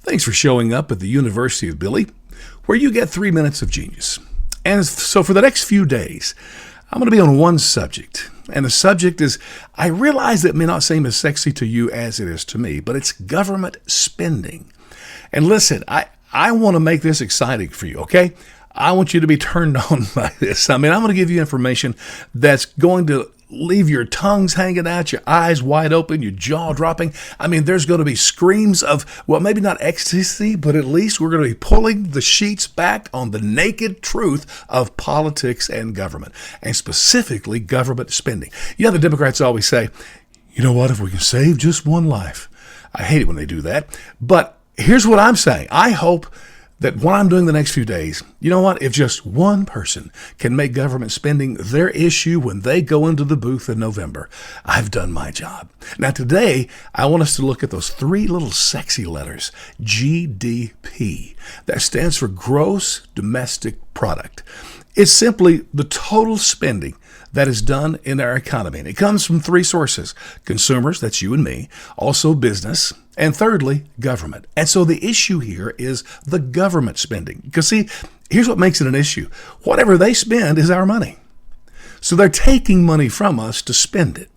Thanks for showing up at the University of Billy, where you get 3 minutes of genius. And so for the next few days, I'm going to be on one subject. And the subject is, I realize that it may not seem as sexy to you as it is to me, but it's government spending. And listen, I want to make this exciting for you, okay? I want you to be turned on by this. I'm going to give you information that's going to leave your tongues hanging out, your eyes wide open, your jaw dropping. There's going to be screams of, well, maybe not ecstasy, but at least we're going to be pulling the sheets back on the naked truth of politics and government, and specifically government spending. The Democrats always say, you know what, if we can save just one life. I hate it when they do that. But here's what I'm saying. I hope that what I'm doing the next few days, you know what, if just one person can make government spending their issue when they go into the booth in November, I've done my job. Now today, I want us to look at those three little sexy letters, GDP. That stands for Gross Domestic Product. It's simply the total spending that is done in our economy. And it comes from three sources: consumers, that's you and me, also business, and thirdly, government. And so the issue here is the government spending. Because see, here's what makes it an issue. Whatever they spend is our money. So they're taking money from us to spend it.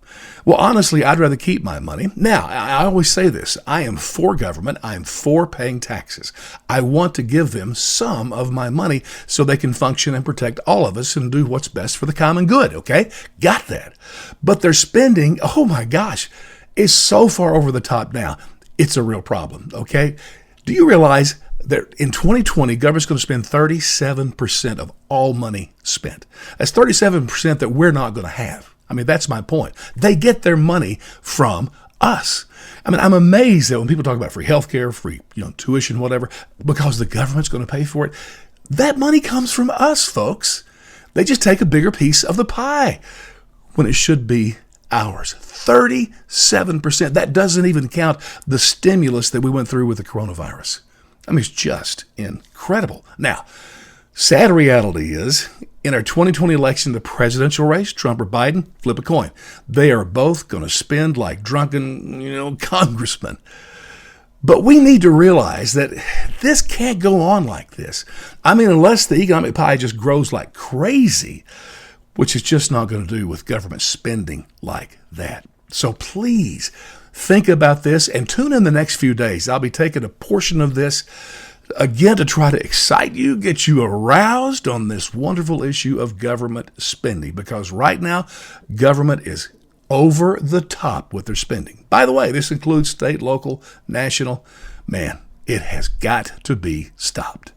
Well, honestly, I'd rather keep my money. Now, I always say this. I am for government. I am for paying taxes. I want to give them some of my money so they can function and protect all of us and do what's best for the common good, okay? Got that. But their spending, oh my gosh, is so far over the top now. It's a real problem, okay? Do you realize that in 2020, government's going to spend 37% of all money spent? That's 37% that we're not going to have. That's my point. They get their money from us. I'm amazed that when people talk about free healthcare, free, tuition, whatever, because the government's going to pay for it, that money comes from us, folks. They just take a bigger piece of the pie when it should be ours. 37%. That doesn't even count the stimulus that we went through with the coronavirus. It's just incredible. Now, sad reality is, in our 2020 election, the presidential race, Trump or Biden, flip a coin. They are both going to spend like drunken, congressmen. But we need to realize that this can't go on like this. Unless the economic pie just grows like crazy, which is just not going to do with government spending like that. So please think about this and tune in the next few days. I'll be taking a portion of this again to try to excite you, get you aroused on this wonderful issue of government spending, because right now, government is over the top with their spending. By the way, this includes state, local, national. Man, it has got to be stopped.